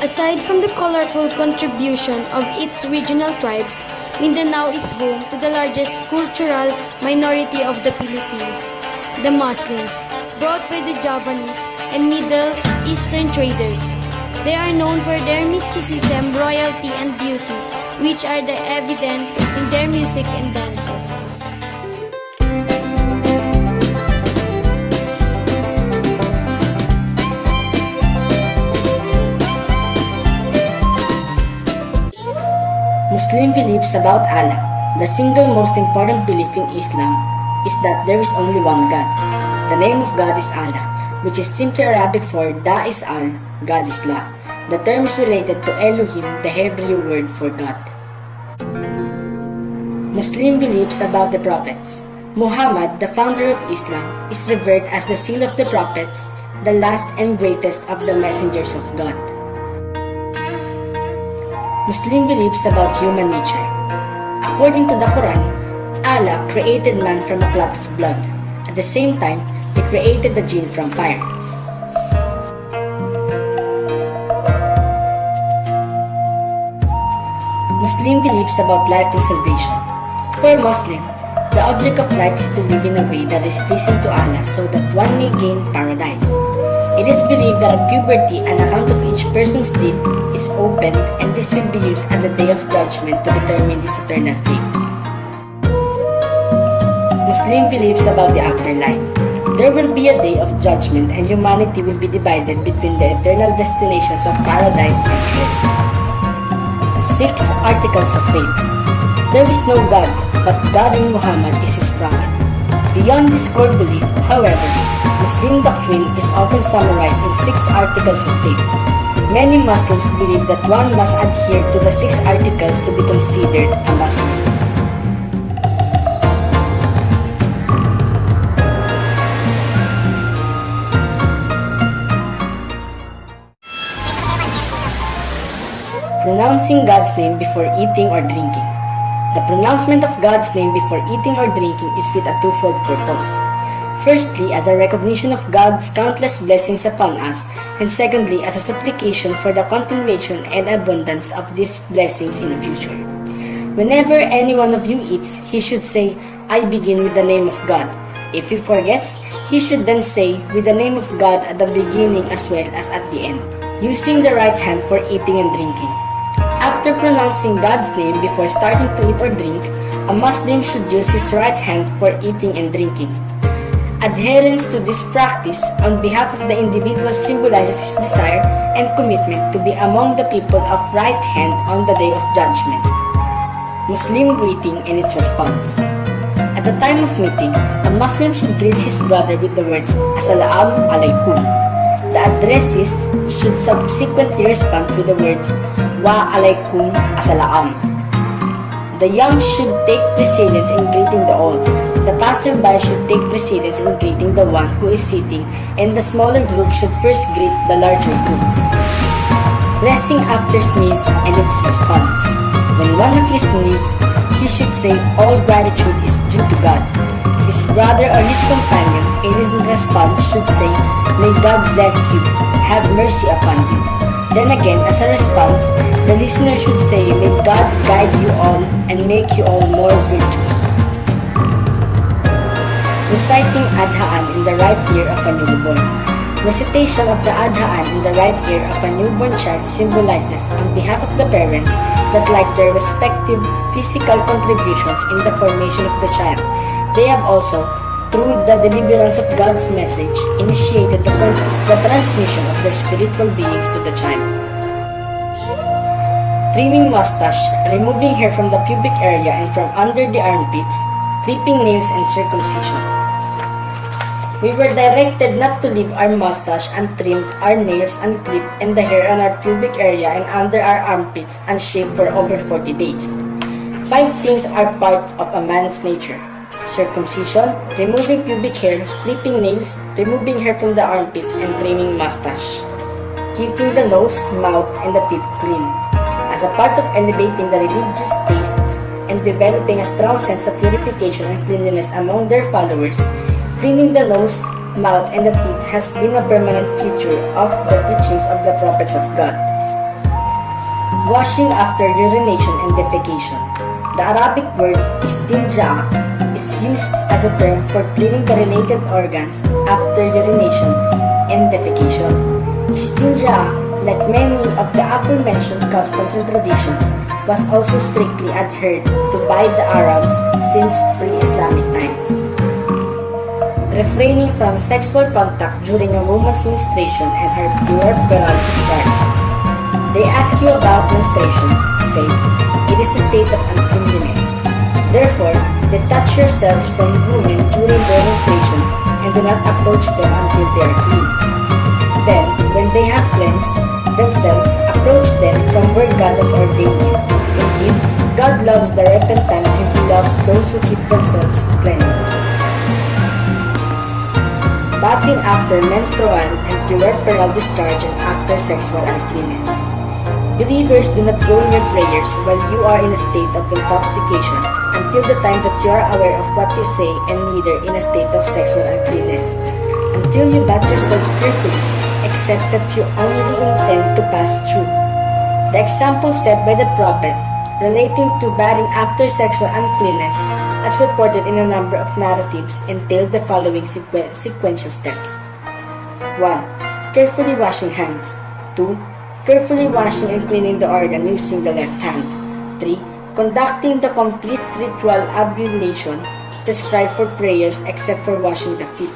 Aside from the colorful contribution of its regional tribes, Mindanao is home to the largest cultural minority of the Philippines, the Muslims, brought by the Javanese and Middle Eastern traders. They are known for their mysticism, royalty, and beauty, which are evident in their music and dances. Muslim beliefs about Allah. The single most important belief in Islam is that there is only one God. The name of God is Allah, which is simply Arabic for Da is Al, God is La. The term is related to Elohim, the Hebrew word for God. Muslim beliefs about the prophets. Muhammad, the founder of Islam, is revered as the seal of the prophets, the last and greatest of the messengers of God. Muslim beliefs about human nature. According to the Quran, Allah created man from a clot of blood. At the same time, He created the jinn from fire. Muslim beliefs about life and salvation. For a Muslim, the object of life is to live in a way that is pleasing to Allah so that one may gain paradise. It is believed that at puberty, an account of each person's deed is opened, and this will be used at the day of judgment to determine his eternal fate. Muslim beliefs about the afterlife. There will be a day of judgment, and humanity will be divided between the eternal destinations of paradise and hell. 6 Articles of Faith. There is no God, but God in Muhammad is His prophet. Beyond this core belief, however, Muslim doctrine is often summarized in 6 articles of faith. Many Muslims believe that one must adhere to the 6 articles to be considered a Muslim. Pronouncing God's name before eating or drinking. The pronouncement of God's name before eating or drinking is with a twofold purpose. Firstly, as a recognition of God's countless blessings upon us, and secondly, as a supplication for the continuation and abundance of these blessings in the future. Whenever any one of you eats, he should say, "I begin with the name of God." If he forgets, he should then say, "With the name of God" at the beginning as well as at the end, using the right hand for eating and drinking. After pronouncing God's name before starting to eat or drink, a Muslim should use his right hand for eating and drinking. Adherence to this practice on behalf of the individual symbolizes his desire and commitment to be among the people of right hand on the day of judgment. Muslim greeting and its response. At the time of meeting, a Muslim should greet his brother with the words, "Assalamu alaikum." The addressees should subsequently respond with the words, "Wa alaikum assalam." The young should take precedence in greeting the old. The passerby should take precedence in greeting the one who is sitting, and the smaller group should first greet the larger group. Blessing after sneeze and its response. When one of you sneezes, he should say, "All gratitude is due to God." His brother or his companion in his response should say, "May God bless you, have mercy upon you." Then again, as a response, the listener should say, "May God guide you all and make you all more virtuous." Reciting Adhaan in the right ear of a newborn. Recitation of the Adhaan in the right ear of a newborn child symbolizes, on behalf of the parents, that like their respective physical contributions in the formation of the child, they have also, through the deliverance of God's message, initiated the transmission of their spiritual beings to the child. Trimming mustache, removing hair from the pubic area and from under the armpits, clipping nails and circumcision. We were directed not to leave our mustache untrimmed, our nails unclipped, and the hair on our pubic area and under our armpits unshaved for over 40 days. 5 things are part of a man's nature: circumcision, removing pubic hair, clipping nails, removing hair from the armpits, and trimming mustache. Keeping the nose, mouth, and the teeth clean. As a part of elevating the religious tastes and developing a strong sense of purification and cleanliness among their followers, cleaning the nose, mouth, and the teeth has been a permanent feature of the teachings of the prophets of God. Washing after urination and defecation. The Arabic word istinja is used as a term for cleaning the related organs after urination and defecation. Istinja, like many of the aforementioned customs and traditions, was also strictly adhered to by the Arabs since pre-Islamic times. Refraining from sexual contact during a woman's menstruation and her puerperal discharge. They ask you about menstruation, say, it is the state of uncleanliness. Therefore, detach yourselves from women during their menstruation and do not approach them until they are clean. Then, when they have cleansed themselves, approach them from where God has ordained you. Indeed, God loves the repentant and He loves those who keep themselves cleansed. Bathing after menstrual and puerperal discharge and after sexual uncleanness. Believers do not go in your prayers while you are in a state of intoxication until the time that you are aware of what you say, and neither in a state of sexual uncleanness until you bath yourselves carefully, except that you only intend to pass through. The example set by the prophet relating to bathing after sexual uncleanness, as reported in a number of narratives, entailed the following sequential steps. 1. Carefully washing hands. 2. Carefully washing and cleaning the organ using the left hand. 3. Conducting the complete ritual ablution prescribed for prayers except for washing the feet.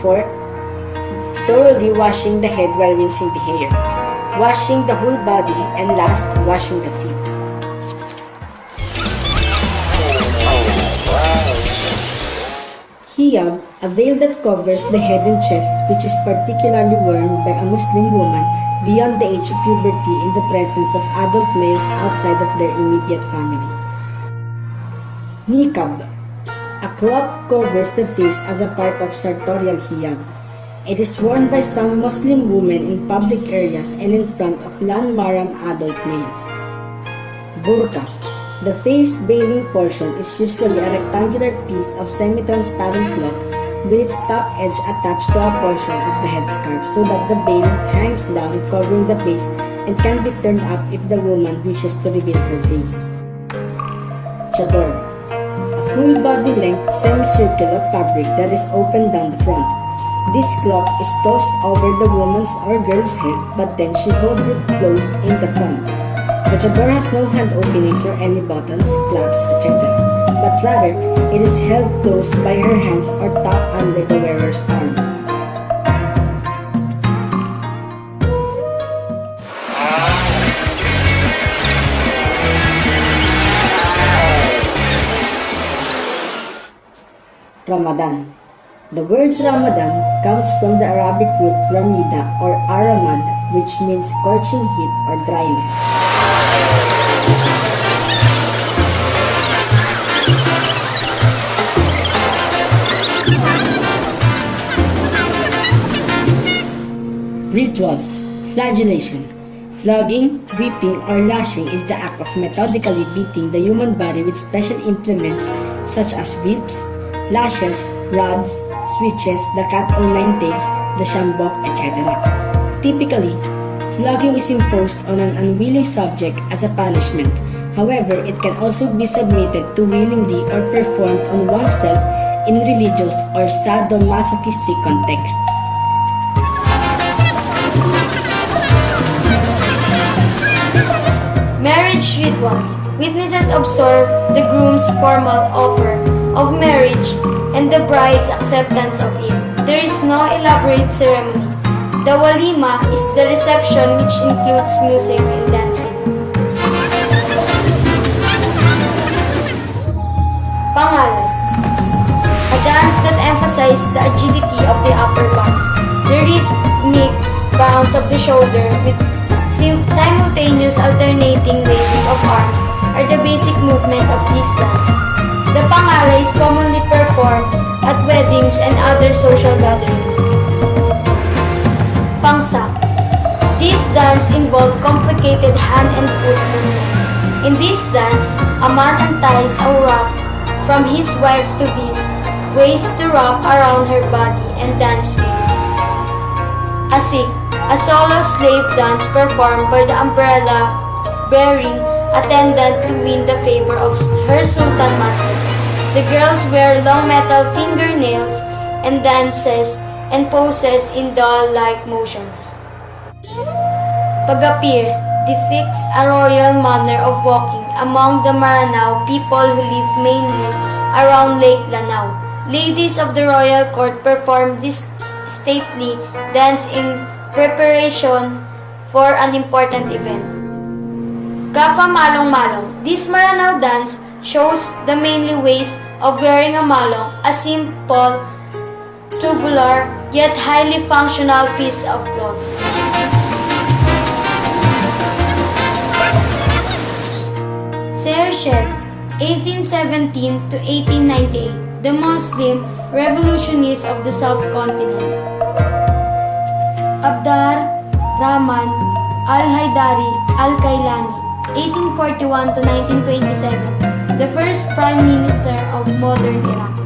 4. Thoroughly washing the head while rinsing the hair. Washing the whole body, and last, washing the feet. Hijab, a veil that covers the head and chest, which is particularly worn by a Muslim woman beyond the age of puberty in the presence of adult males outside of their immediate family. Niqab, a cloth covers the face as a part of sartorial hijab. It is worn by some Muslim women in public areas and in front of non-mahram adult males. Burqa, the face veiling portion is usually a rectangular piece of semi-transparent cloth with its top edge attached to a portion of the headscarf so that the veil hangs down covering the face and can be turned up if the woman wishes to reveal her face. Chador, a full body length semicircle of fabric that is open down the front. This cloth is tossed over the woman's or girl's head, but then she holds it closed in the front. The chador has no hand openings or any buttons, flaps, etc., but rather it is held close by her hands or tucked under the wearer's arm. Ramadan. The word Ramadan comes from the Arabic root ramida or aramad, which means scorching heat or dryness. Rituals. Flagellation. Flogging, whipping, or lashing is the act of methodically beating the human body with special implements such as whips, lashes, rods, switches, the cat o' nine tails, the shambok, etc. Typically, flogging is imposed on an unwilling subject as a punishment. However, it can also be submitted to willingly or performed on oneself in religious or sadomasochistic contexts. Marriage rituals. Witnesses observe the groom's formal offer of marriage and the bride's acceptance of it. There is no elaborate ceremony. The walima is the reception, which includes music and dancing. Pangalan. A dance that emphasizes the agility of the upper body, the rhythmic bounce of the shoulder with simultaneous alternating waving of arms are the basic movement of this dance. The pangala is commonly performed at weddings and other social gatherings. Pangsa. This dance involves complicated hand and foot movements. In this dance, a man unties a wrap from his wife to his waist to wrap around her body and dance with. Asik. A solo slave dance performed by the umbrella bearing attendant to win the favor of her Sultan master. The girls wear long metal fingernails and dances and poses in doll-like motions. Pag-appear depicts a royal manner of walking among the Maranao people who live mainly around Lake Lanao. Ladies of the royal court perform this stately dance in preparation for an important event. Kapa Malong-Malong. This Maranao dance shows the mainly ways of wearing a malong, a simple, tubular, yet highly functional piece of cloth. Sershed, 1817 to 1898, the Muslim revolutionists of the subcontinent. Abdar Rahman Al-Haidari Al-Kailani, 1841 to 1927, the first Prime Minister of modern Iraq.